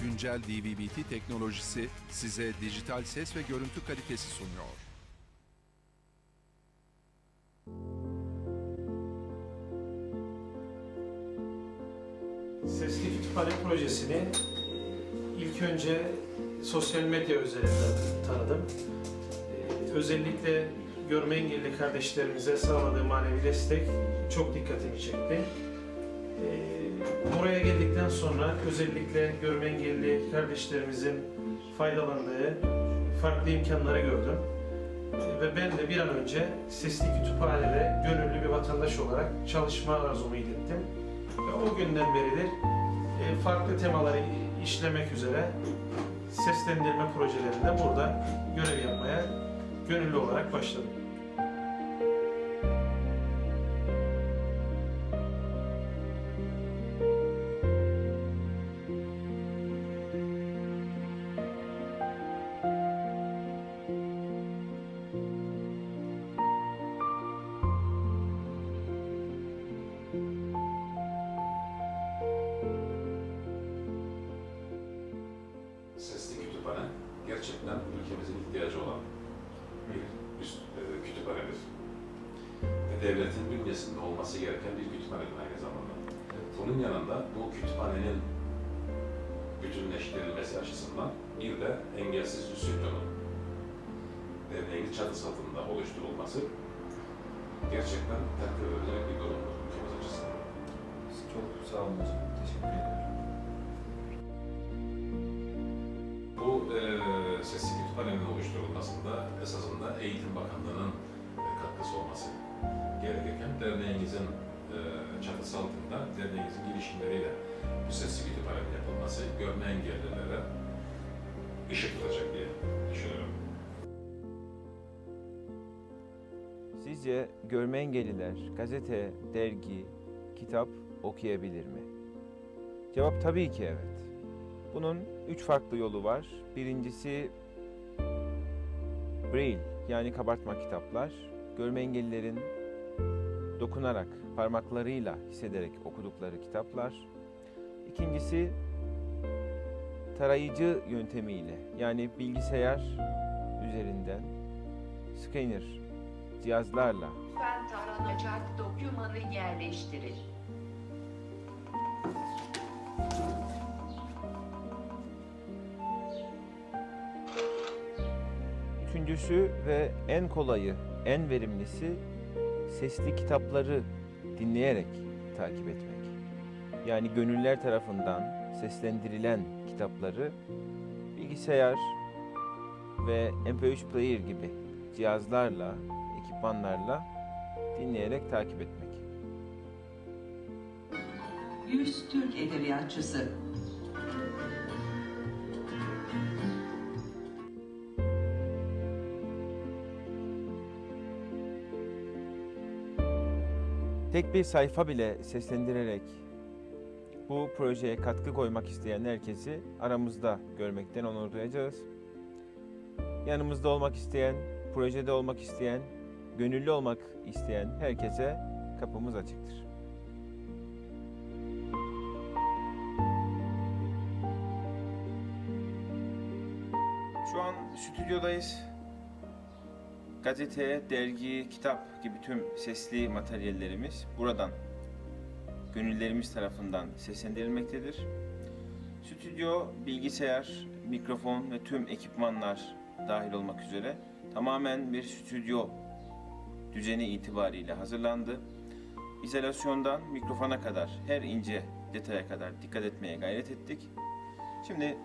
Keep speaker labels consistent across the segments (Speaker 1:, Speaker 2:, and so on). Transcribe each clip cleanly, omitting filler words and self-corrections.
Speaker 1: güncel DVB-T teknolojisi size dijital ses ve görüntü kalitesi sunuyor.
Speaker 2: Sesli Kütüphane projesini ilk önce sosyal medya üzerinden tanıdım. Özellikle görme engelli kardeşlerimize sağladığı manevi destek çok dikkatimi çekti. Buraya geldikten sonra özellikle görme engelli kardeşlerimizin faydalandığı farklı imkanları gördüm. Ve ben de bir an önce Sesli Kütüphane'de gönüllü bir vatandaş olarak çalışma arzumu ilettim. Ve o günden beridir farklı temaları işlemek üzere seslendirme projelerinde burada görev yapmaya gönüllü olarak başladım.
Speaker 3: Sesli kütüphane gerçekten ülkemizin ihtiyacı olan bir üst kütüphanedir. Ve devletin bünyesinde olması gereken bir kütüphanedir aynı zamanda. Bunun yanında bu kütüphanenin bütünleştirilmesi açısından bir de engelsiz stüdyonun derneğin çatısı altında oluşturulması gerçekten takdir edilecek bir durumdur ülkemiz açısından.
Speaker 4: Çok sağ olun hocam. Teşekkür ederim.
Speaker 3: Bu sesli kütüphanenin oluşturulmasında esasında Eğitim Bakanlığı'nın katkısı olması gerekirken derneğimizin çatısı altında derneğimizin girişimleriyle bu sesli kütüphanenin yapılması görme engellilere ışık tutacak diye düşünüyorum.
Speaker 4: Sizce görme engelliler gazete, dergi, kitap okuyabilir mi? Cevap tabii ki evet. Bunun 3 farklı yolu var. Birincisi Braille yani kabartma kitaplar. Görme engellilerin dokunarak, parmaklarıyla hissederek okudukları kitaplar. İkincisi tarayıcı yöntemiyle yani bilgisayar üzerinden scanner cihazlarla
Speaker 5: Lütfen taranacak dokümanı yerleştirir.
Speaker 4: Üçüncüsü ve en kolayı, en verimlisi sesli kitapları dinleyerek takip etmek. Yani gönüllüler tarafından seslendirilen kitapları bilgisayar ve MP3 player gibi cihazlarla, ekipmanlarla dinleyerek takip etmek.
Speaker 6: 100 Türk edebiyatçısı.
Speaker 4: Tek bir sayfa bile seslendirerek bu projeye katkı koymak isteyen herkesi aramızda görmekten onur duyacağız. Yanımızda olmak isteyen, projede olmak isteyen, gönüllü olmak isteyen herkese kapımız açıktır. Şu an stüdyodayız. Gazete, dergi, kitap gibi tüm sesli materyallerimiz buradan gönüllerimiz tarafından seslendirilmektedir. Stüdyo, bilgisayar, mikrofon ve tüm ekipmanlar dahil olmak üzere tamamen bir stüdyo düzeni itibariyle hazırlandı. İzolasyondan mikrofona kadar, her ince detaya kadar dikkat etmeye gayret ettik. Şimdi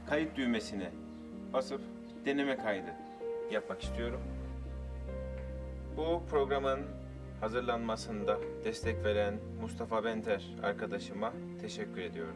Speaker 4: kayıt düğmesine basıp deneme kaydı yapmak istiyorum. Bu programın hazırlanmasında destek veren Mustafa Benter arkadaşıma teşekkür ediyorum.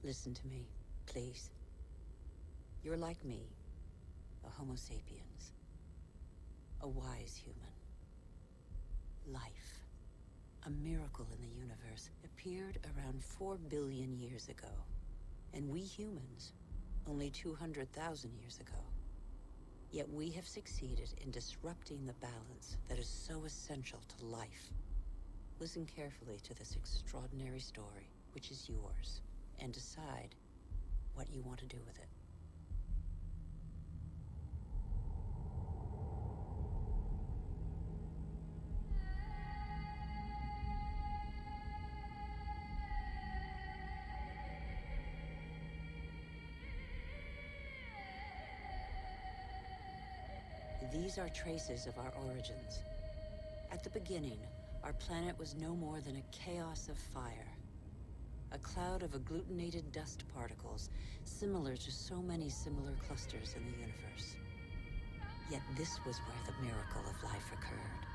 Speaker 7: Listen to me, please. You're like me, a Homo sapiens, a wise human. Life, a miracle in the universe, appeared around 4 billion years ago, and we humans, only 200,000 years ago. Yet we have succeeded in disrupting the balance that is so essential to life. Listen carefully to this extraordinary story, which is yours, and decide what you want to do with it. These are traces of our origins. At the beginning, our planet was no more than a chaos of fire. A cloud of agglutinated dust particles, similar to so many similar clusters in the universe. Yet this was where the miracle of life occurred.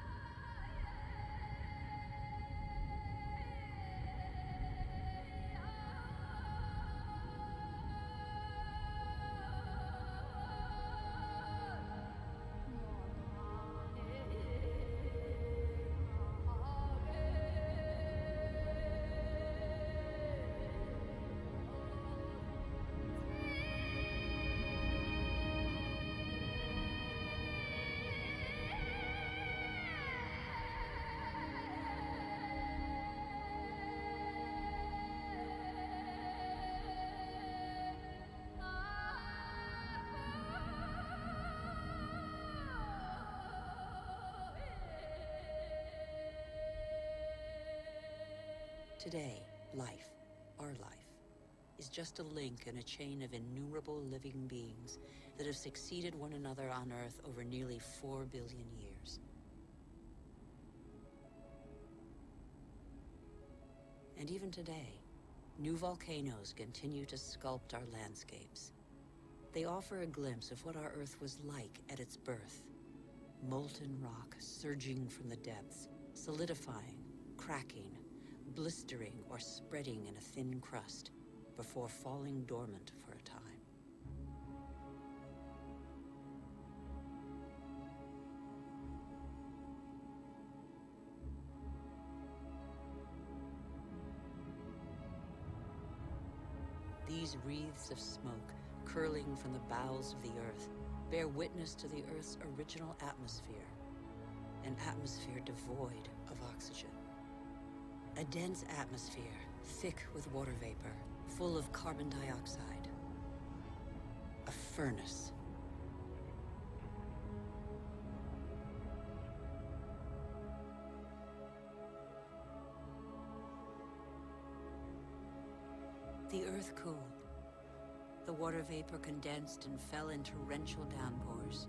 Speaker 7: Today, life, our life, is just a link in a chain of innumerable living beings that have succeeded one another on Earth over nearly 4 billion years. And even today, new volcanoes continue to sculpt our landscapes. They offer a glimpse of what our Earth was like at its birth. Molten rock surging from the depths, solidifying, cracking, blistering or spreading in a thin crust before falling dormant for a time. These wreaths of smoke curling from the bowels of the Earth bear witness to the Earth's original atmosphere, an atmosphere devoid of oxygen. A dense atmosphere, thick with water vapor, full of carbon dioxide. A furnace. The Earth cooled. The water vapor condensed and fell in torrential downpours.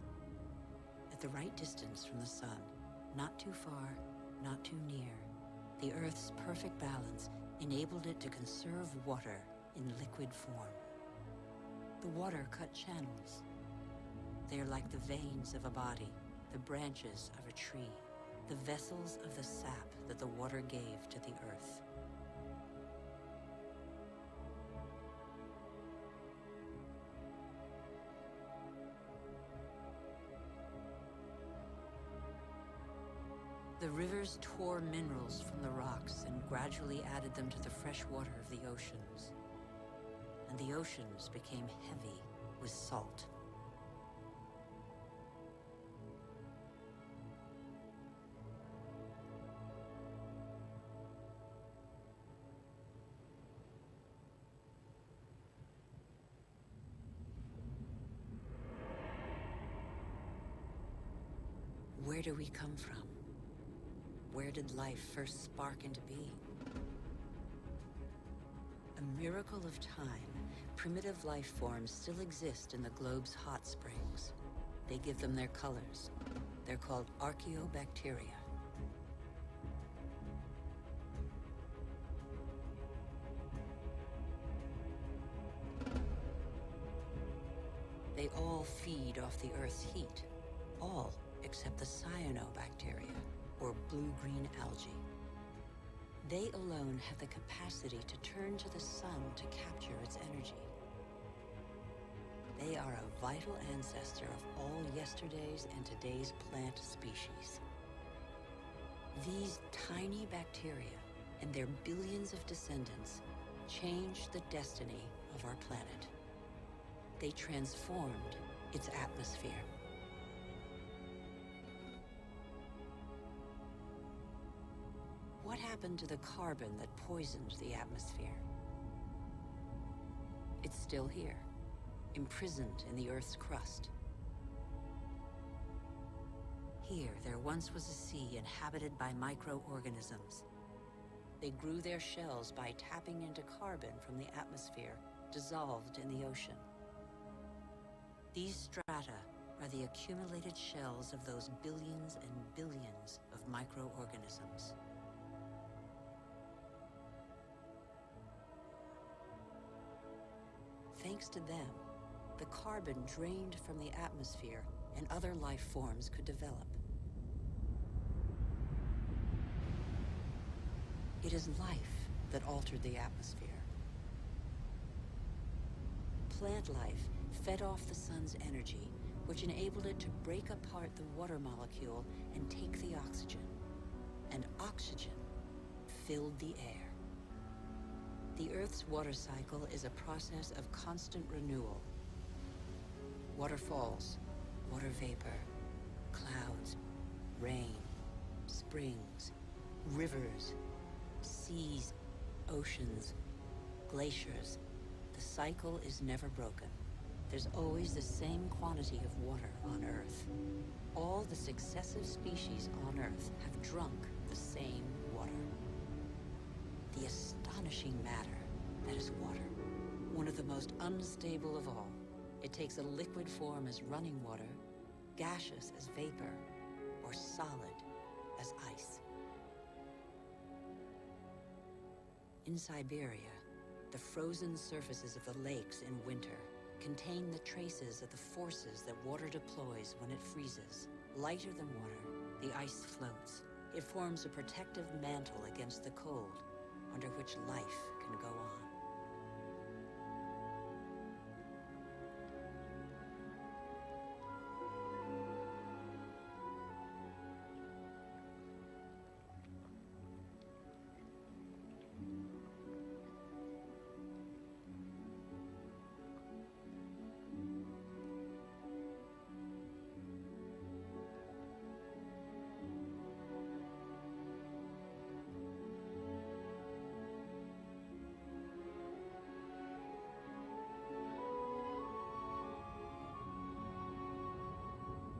Speaker 7: At the right distance from the sun, not too far, not too near, the Earth's perfect balance enabled it to conserve water in liquid form. The water cut channels. They are like the veins of a body, the branches of a tree, the vessels of the sap that the water gave to the Earth. The rivers tore minerals from the rocks and gradually added them to the fresh water of the oceans. And the oceans became heavy with salt. Where do we come from? Where did life first spark into being? A miracle of time, primitive life forms still exist in the globe's hot springs. They give them their colors. They're called archaeobacteria. They all feed off the Earth's heat. All except the cyanobacteria, or blue-green algae. They alone have the capacity to turn to the sun to capture its energy. They are a vital ancestor of all yesterday's and today's plant species. These tiny bacteria and their billions of descendants changed the destiny of our planet. They transformed its atmosphere. What happened to the carbon that poisoned the atmosphere? It's still here, imprisoned in the Earth's crust. Here, there once was a sea inhabited by microorganisms. They grew their shells by tapping into carbon from the atmosphere, dissolved in the ocean. These strata are the accumulated shells of those billions and billions of microorganisms. Thanks to them, the carbon drained from the atmosphere and other life forms could develop. It is life that altered the atmosphere. Plant life fed off the sun's energy, which enabled it to break apart the water molecule and take the oxygen. And oxygen filled the air. The Earth's water cycle is a process of constant renewal. Waterfalls, water vapor, clouds, rain, springs, rivers, seas, oceans, glaciers. The cycle is never broken. There's always the same quantity of water on Earth. All the successive species on Earth have drunk the same water. The astonishing matter that is water, one of the most unstable of all. It takes a liquid form as running water, gaseous as vapor, or solid as ice. In Siberia, the frozen surfaces of the lakes in winter contain the traces of the forces that water deploys when it freezes. Lighter than water, the ice floats. It forms a protective mantle against the cold, under which life can go on.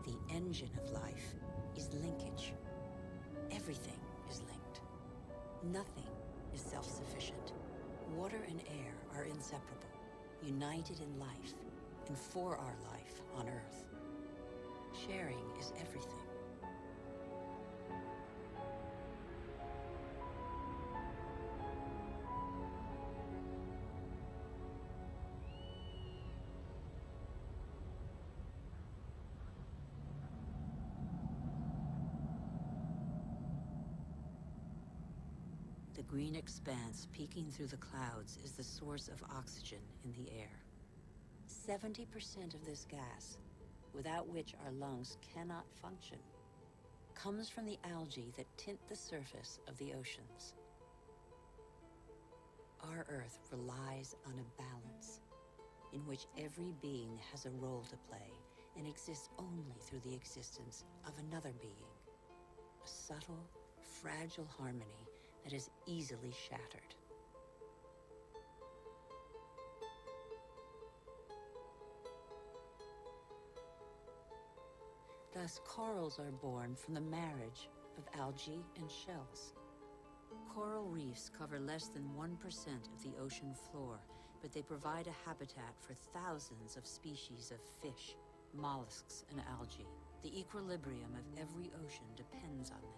Speaker 7: The engine of life is linkage. Everything is linked. Nothing is self-sufficient. Water and air are inseparable, united in life, and for our life on Earth. Sharing is everything. The green expanse peeking through the clouds is the source of oxygen in the air. 70% of this gas, without which our lungs cannot function, comes from the algae that tint the surface of the oceans. Our Earth relies on a balance in which every being has a role to play and exists only through the existence of another being. A subtle, fragile harmony that is easily shattered. Thus, corals are born from the marriage of algae and shells. Coral reefs cover less than 1% of the ocean floor, but they provide a habitat for thousands of species of fish, mollusks, and algae. The equilibrium of every ocean depends on them.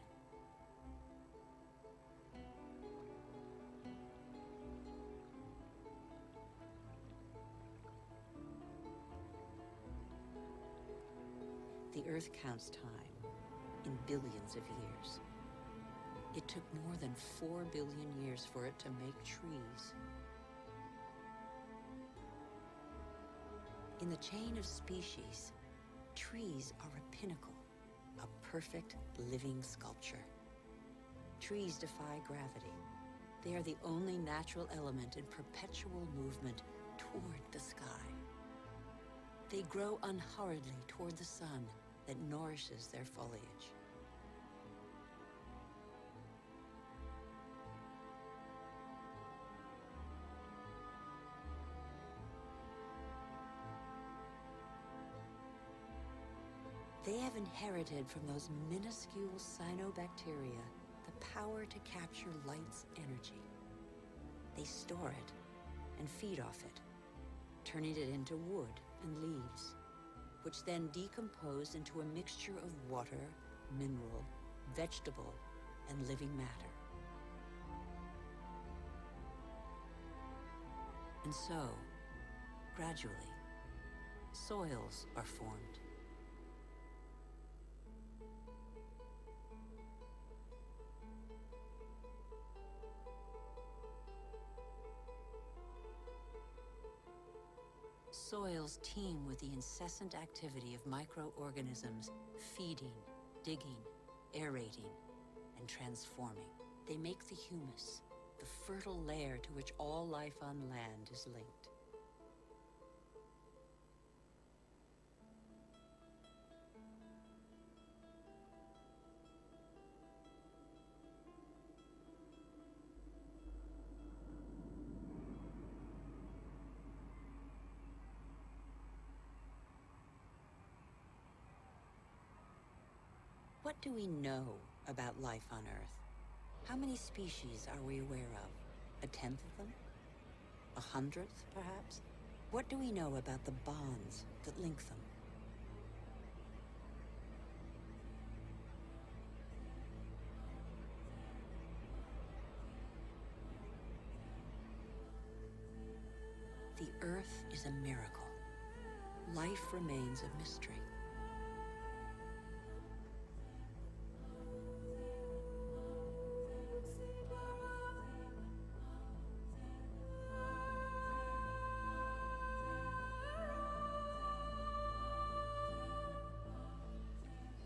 Speaker 7: The Earth counts time in billions of years. It took more than 4 billion years for it to make trees. In the chain of species, trees are a pinnacle, a perfect living sculpture. Trees defy gravity. They are the only natural element in perpetual movement toward the sky. They grow unhurriedly toward the sun that nourishes their foliage. They have inherited from those minuscule cyanobacteria the power to capture light's energy. They store it and feed off it, turning it into wood and leaves, which then decompose into a mixture of water, mineral, vegetable, and living matter. And so, gradually, soils are formed. Soils teem with the incessant activity of microorganisms feeding, digging, aerating, and transforming. They make the humus, the fertile layer to which all life on land is linked. What do we know about life on Earth? How many species are we aware of? 1/10 of them? 100th, perhaps? What do we know about the bonds that link them? The Earth is a miracle. Life remains a mystery.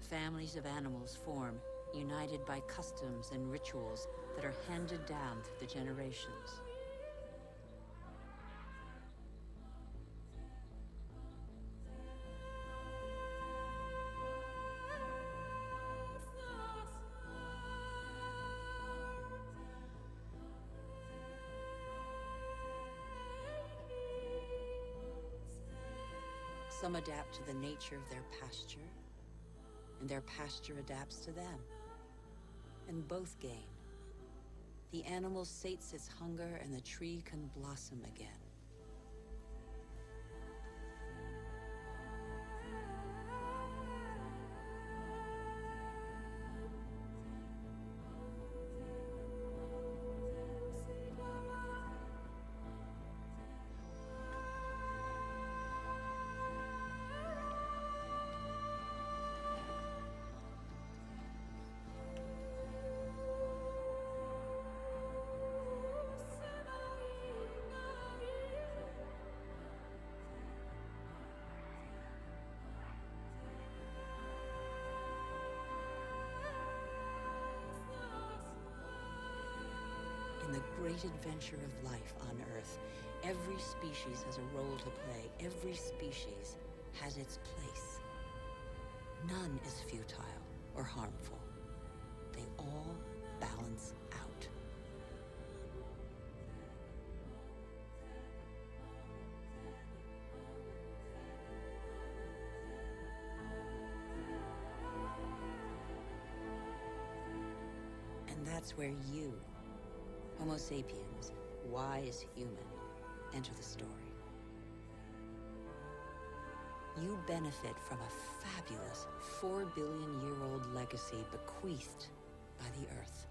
Speaker 7: Families of animals form, united by customs and rituals that are handed down through the generations. Some adapt to the nature of their pasture, and their pasture adapts to them. And both gain. The animal sates its hunger, and the tree can blossom again. In the great adventure of life on Earth, every species has a role to play. Every species has its place. None is futile or harmful. They all balance out. And that's where you, Homo sapiens, wise human, enter the story. You benefit from a fabulous 4 billion-year-old legacy bequeathed by the Earth.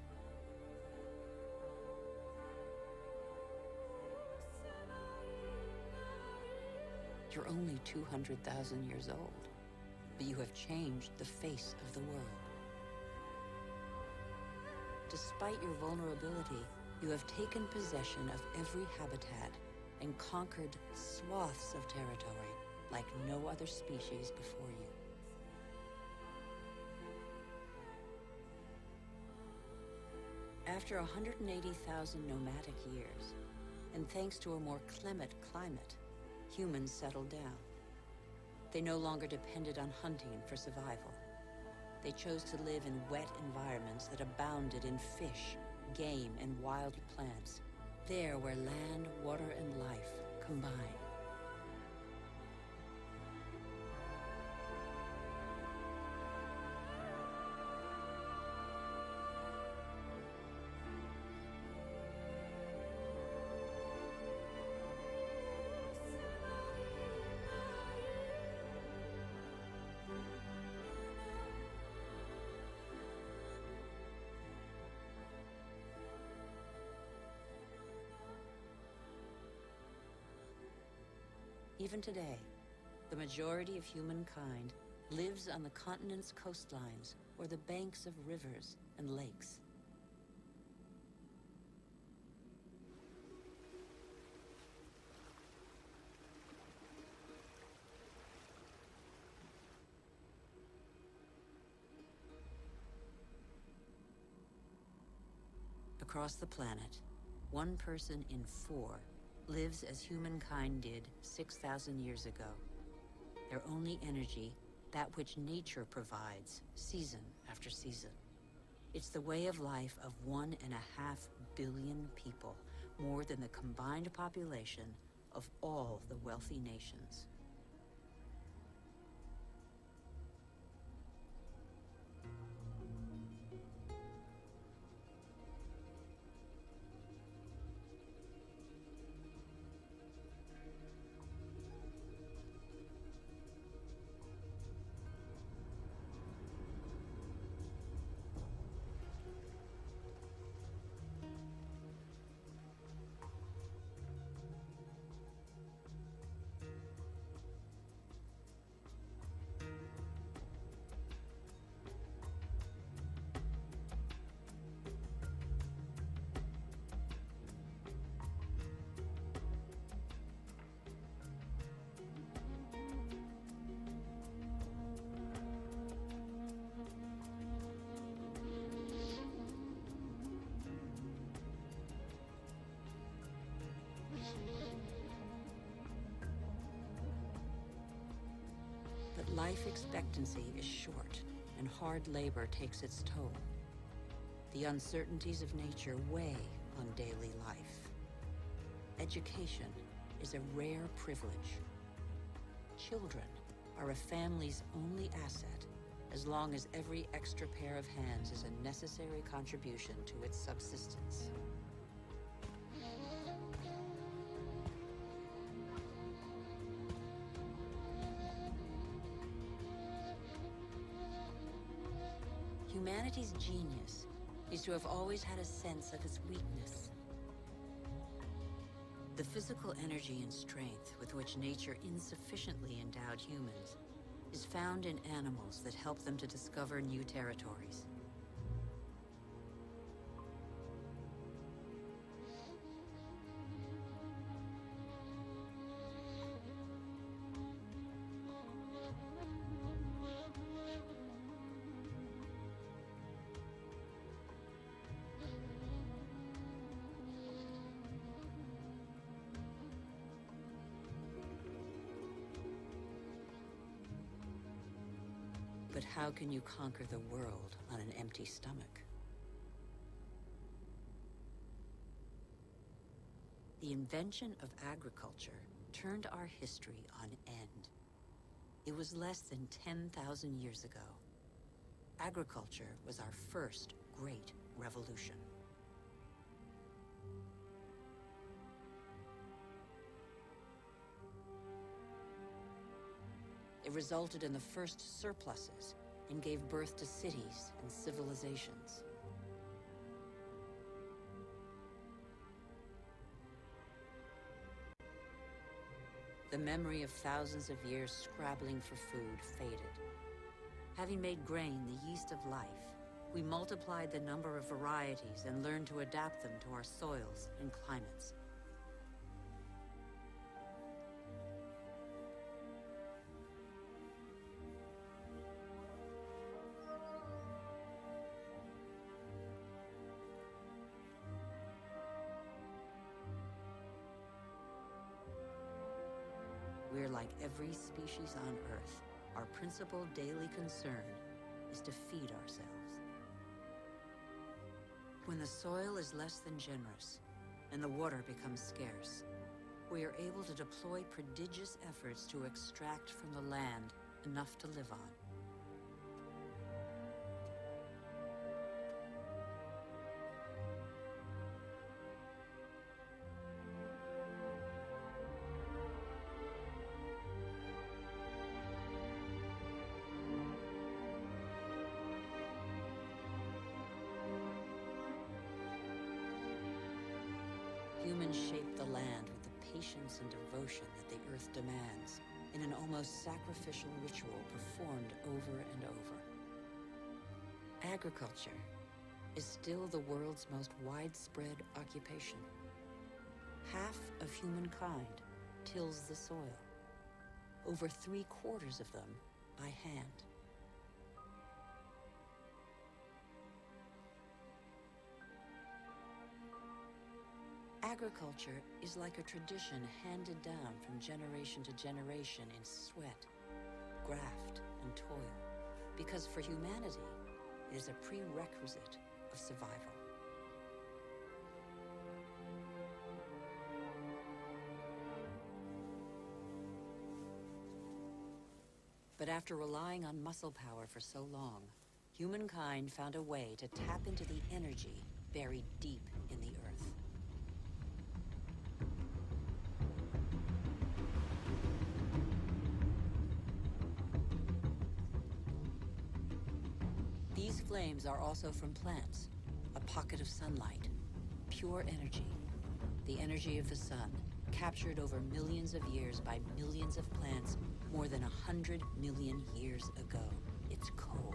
Speaker 7: You're only 200,000 years old, but you have changed the face of the world. despite your vulnerability, you have taken possession of every habitat and conquered swaths of territory like no other species before you. After 180,000 nomadic years, and thanks to a more clement climate, humans settled down. They no longer depended on hunting for survival. They chose to live in wet environments that abounded in fish, game, and wild plants, there where land, water, and life combine. Even today, the majority of humankind lives on the continent's coastlines or the banks of rivers and lakes. Across the planet, 1 person in 4 lives as humankind did 6,000 years ago. Their only energy, that which nature provides, season after season. It's the way of life of 1.5 billion people, more than the combined population of all the wealthy nations. But life expectancy is short, and hard labor takes its toll. The uncertainties of nature weigh on daily life. Education is a rare privilege. Children are a family's only asset, as long as every extra pair of hands is a necessary contribution to its subsistence. Humanity's genius is to have always had a sense of its weakness. The physical energy and strength with which nature insufficiently endowed humans is found in animals that help them to discover new territories. But how can you conquer the world on an empty stomach? The invention of agriculture turned our history on end. It was less than 10,000 years ago. Agriculture was our first great revolution. It resulted in the first surpluses and gave birth to cities and civilizations. The memory of thousands of years scrabbling for food faded. Having made grain the yeast of life, We multiplied the number of varieties and learned to adapt them to our soils and climates. We're like every species on Earth. Our principal daily concern is to feed ourselves. When the soil is less than generous and the water becomes scarce, we are able to deploy prodigious efforts to extract from the land enough to live on. Humans shape the land with the patience and devotion that the earth demands, in an almost sacrificial ritual performed over and over. Agriculture is still the world's most widespread occupation. Half of humankind tills the soil, over 3/4 of them by hand. Agriculture is like a tradition handed down from generation to generation in sweat, graft, and toil, because for humanity, it is a prerequisite of survival. But after relying on muscle power for so long, humankind found a way to tap into the energy buried deep in the earth. These flames are also from plants, a pocket of sunlight, pure energy, the energy of the sun, captured over millions of years by millions of plants more than 100 million years ago. It's coal,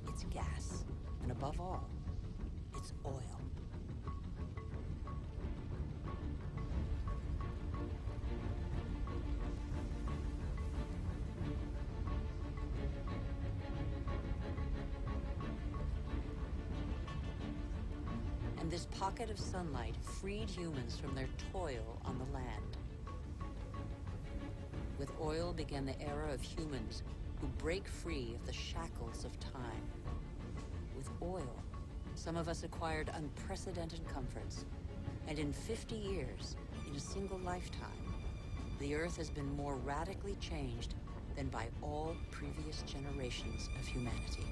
Speaker 7: it's gas, and above all, it's oil. And this pocket of sunlight freed humans from their toil on the land. With oil began the era of humans who break free of the shackles of time. With oil, some of us acquired unprecedented comforts. And in 50 years, in a single lifetime, the Earth has been more radically changed than by all previous generations of humanity.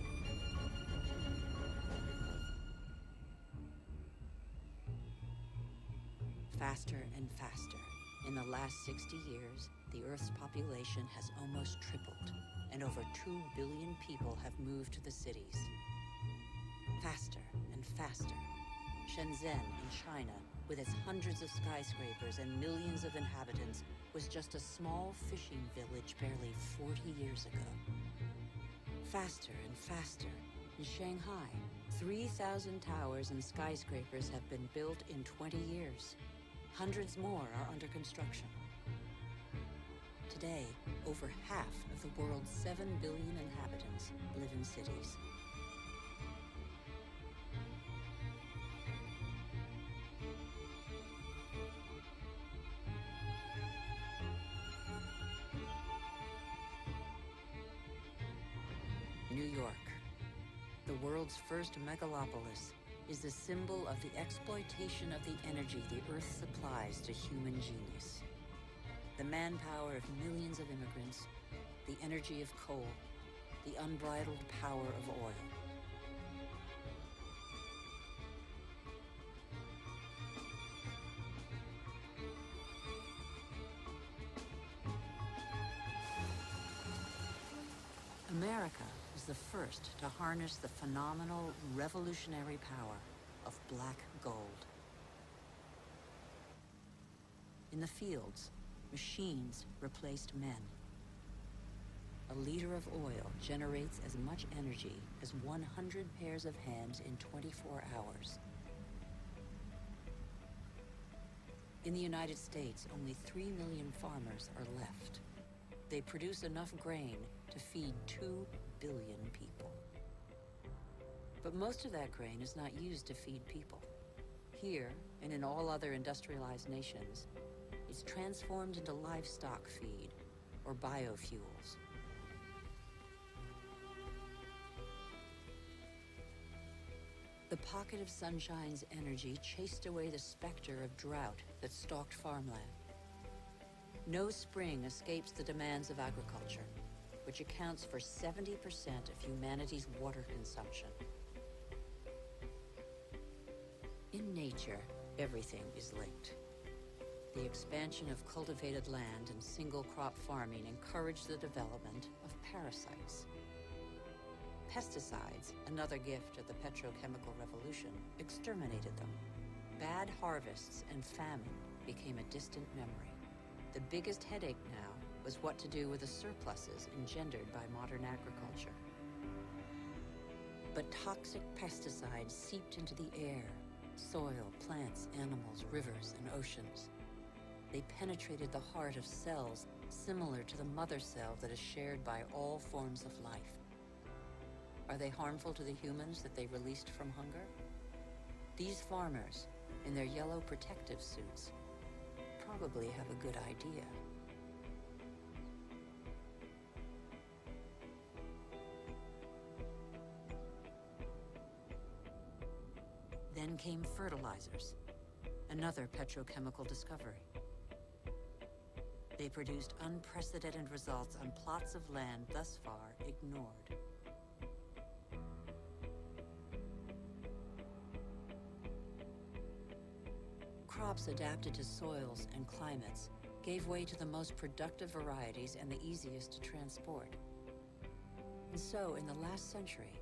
Speaker 7: Faster and faster. In the last 60 years, the Earth's population has almost tripled, and over 2 billion people have moved to the cities. Faster and faster. Shenzhen in China, with its hundreds of skyscrapers and millions of inhabitants, was just a small fishing village barely 40 years ago. Faster and faster. In Shanghai, 3,000 towers and skyscrapers have been built in 20 years. Hundreds more are under construction. Today, over half of the world's 7 billion inhabitants live in cities. New York, the world's first megalopolis, is the symbol of the exploitation of the energy the Earth supplies to human genius. The manpower of millions of immigrants, the energy of coal, the unbridled power of oil. America was the first to harness the phenomenal, revolutionary power of black gold. In the fields, machines replaced men. a liter of oil generates as much energy as 100 pairs of hands in 24 hours. In the United States, only 3 million farmers are left. They produce enough grain to feed 2 billion people. But most of that grain is not used to feed people. Here, and in all other industrialized nations, it's transformed into livestock feed, or biofuels. The pocket of sunshine's energy chased away the specter of drought that stalked farmland. No spring escapes the demands of agriculture, which accounts for 70% of humanity's water consumption. In nature, everything is linked. The expansion of cultivated land and single-crop farming encouraged the development of parasites. Pesticides, another gift of the petrochemical revolution, exterminated them. Bad harvests and famine became a distant memory. The biggest headache now was what to do with the surpluses engendered by modern agriculture. But toxic pesticides seeped into the air, soil, plants, animals, rivers, and oceans. They penetrated the heart of cells similar to the mother cell that is shared by all forms of life. Are they harmful to the humans that they released from hunger? These farmers, in their yellow protective suits, probably have a good idea. Then came fertilizers, another petrochemical discovery. They produced unprecedented results on plots of land thus far ignored. Crops adapted to soils and climates gave way to the most productive varieties and the easiest to transport. And so, in the last century,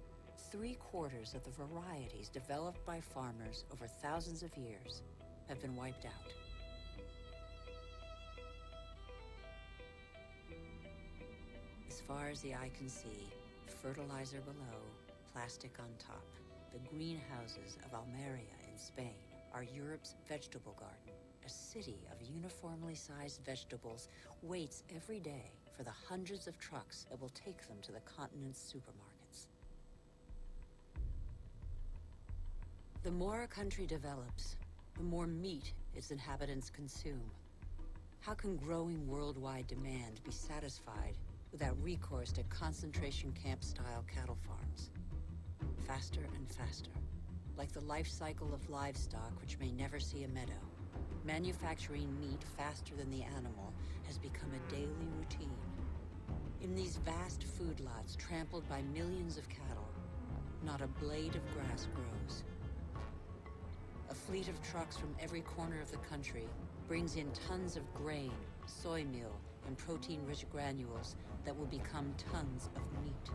Speaker 7: 3/4 of the varieties developed by farmers over thousands of years have been wiped out. As far as the eye can see, fertilizer below, plastic on top. The greenhouses of Almeria in Spain are Europe's vegetable garden. A city of uniformly sized vegetables waits every day for the hundreds of trucks that will take them to the continent's supermarkets. The more a country develops, the more meat its inhabitants consume. How can growing worldwide demand be satisfied without recourse to concentration camp-style cattle farms? Faster and faster, like the life cycle of livestock which may never see a meadow. Manufacturing meat faster than the animal has become a daily routine. In these vast food lots trampled by millions of cattle, not a blade of grass grows. A fleet of trucks from every corner of the country brings in tons of grain, soy meal, and protein-rich granules that will become tons of meat.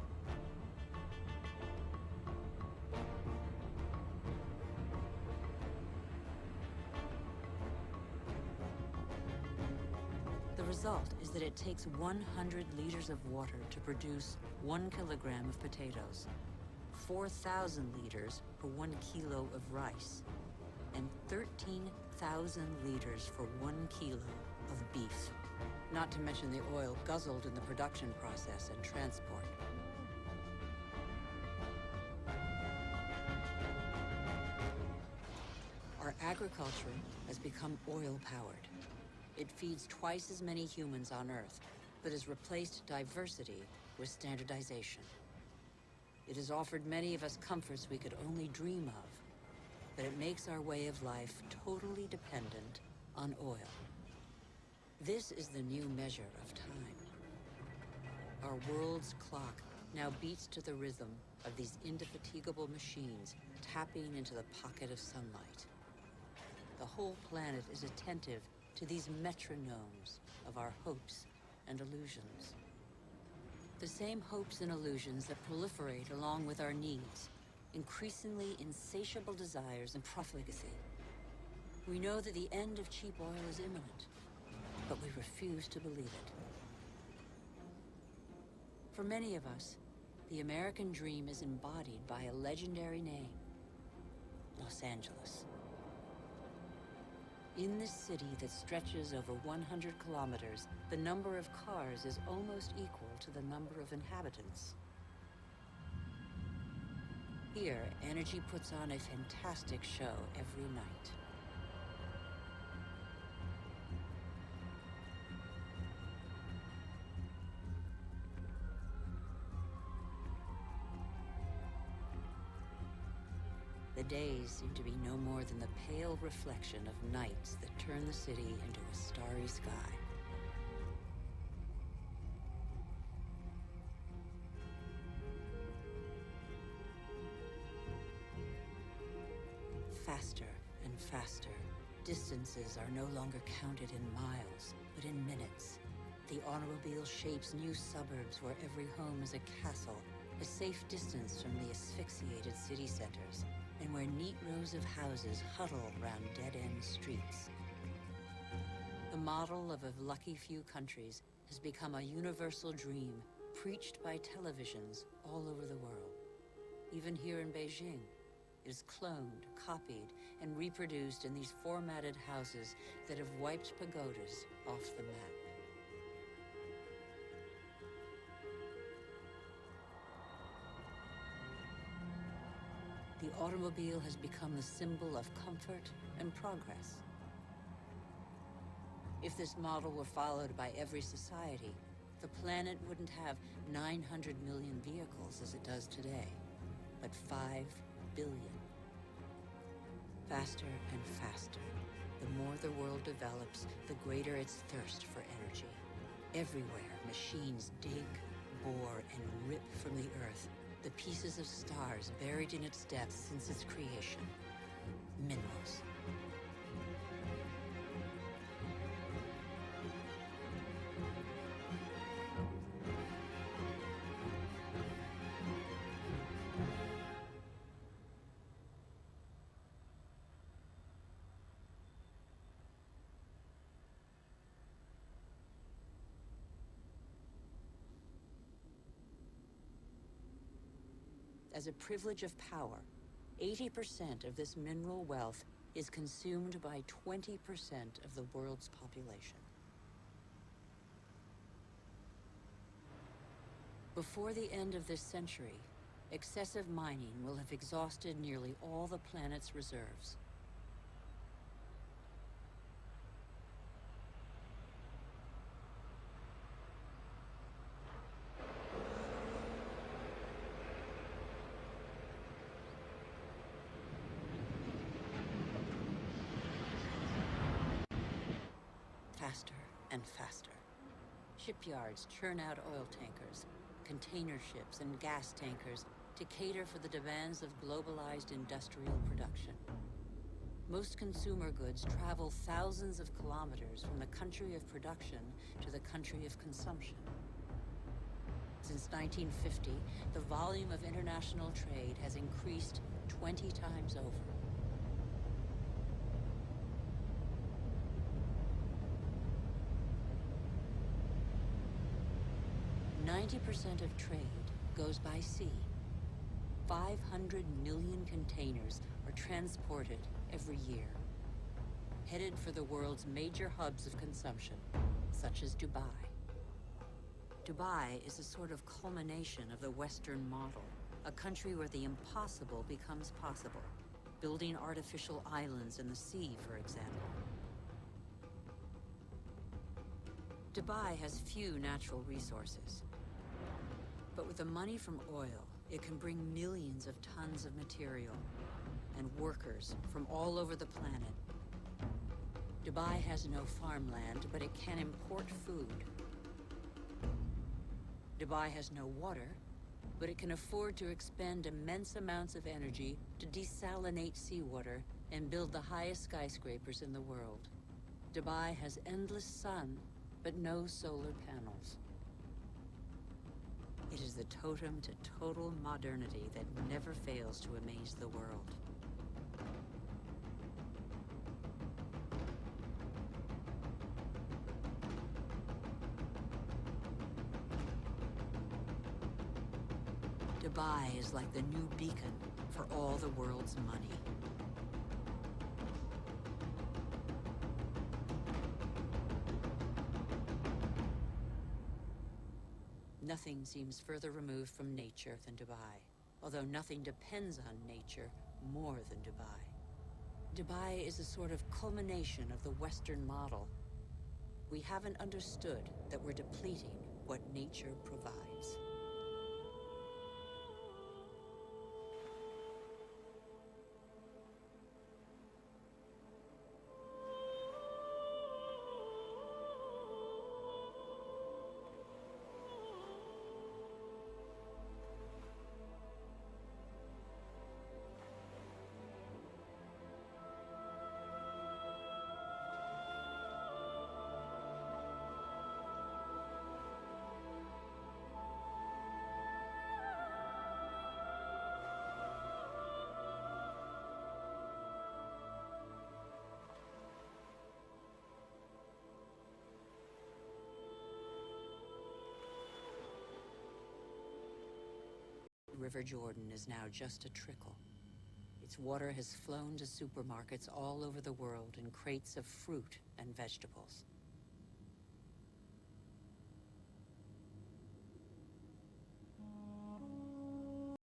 Speaker 7: The result is that it takes 100 liters of water to produce 1 kilogram of potatoes, 4,000 liters for 1 kilo of rice, and 13,000 liters for 1 kilo of beef, not to mention the oil guzzled in the production process and transport. Our agriculture has become oil-powered. It feeds twice as many humans on Earth, but has replaced diversity with standardization. It has offered many of us comforts we could only dream of, but it makes our way of life totally dependent on oil. This is the new measure of time. Our world's clock now beats to the rhythm of these indefatigable machines tapping into the pocket of sunlight. The whole planet is attentive to these metronomes of our hopes and illusions. The same hopes and illusions that proliferate along with our needs, increasingly insatiable desires and profligacy. We know that the end of cheap oil is imminent, but we refuse to believe it. For many of us, the American dream is embodied by a legendary name, Los Angeles. In this city that stretches over 100 kilometers, the number of cars is almost equal to the number of inhabitants. Here, energy puts on a fantastic show every night. The days seem to be no more than the pale reflection of nights that turn the city into a starry sky. Faster and faster. Distances are no longer counted in miles, but in minutes. The automobile shapes new suburbs where every home is a castle, a safe distance from the asphyxiated city centers, and where neat rows of houses huddle around dead-end streets. The model of a lucky few countries has become a universal dream preached by televisions all over the world. Even here in Beijing, it is cloned, copied, and reproduced in these formatted houses that have wiped pagodas off the map. The automobile has become the symbol of comfort and progress. If this model were followed by every society, the planet wouldn't have 900 million vehicles as it does today, but 5 billion. Faster and faster. The more the world develops, the greater its thirst for energy. Everywhere, machines dig, bore, and rip from the earth the pieces of stars buried in its depths since its creation. Minerals. As a privilege of power, 80% of this mineral wealth is consumed by 20% of the world's population. Before the end of this century, excessive mining will have exhausted nearly all the planet's reserves. Faster and faster. Shipyards churn out oil tankers, container ships, and gas tankers to cater for the demands of globalized industrial production. Most consumer goods travel thousands of kilometers from the country of production to the country of consumption. Since 1950, the volume of international trade has increased 20 times over. 90% of trade goes by sea. 500 million containers are transported every year, headed for the world's major hubs of consumption, such as Dubai. Dubai is a sort of culmination of the Western model, a country where the impossible becomes possible, building artificial islands in the sea, for example. Dubai has few natural resources, but with the money from oil, it can bring millions of tons of material and workers from all over the planet. Dubai has no farmland, but it can import food. Dubai has no water, but it can afford to expend immense amounts of energy to desalinate seawater and build the highest skyscrapers in the world. Dubai has endless sun, but no solar panels. It is the totem to total modernity that never fails to amaze the world. Dubai is like the new beacon for all the world's money. Nothing seems further removed from nature than Dubai, although nothing depends on nature more than Dubai. Dubai is a sort of culmination of the Western model. We haven't understood that we're depleting what nature provides. River Jordan is now just a trickle. Its water has flown to supermarkets all over the world in crates of fruit and vegetables.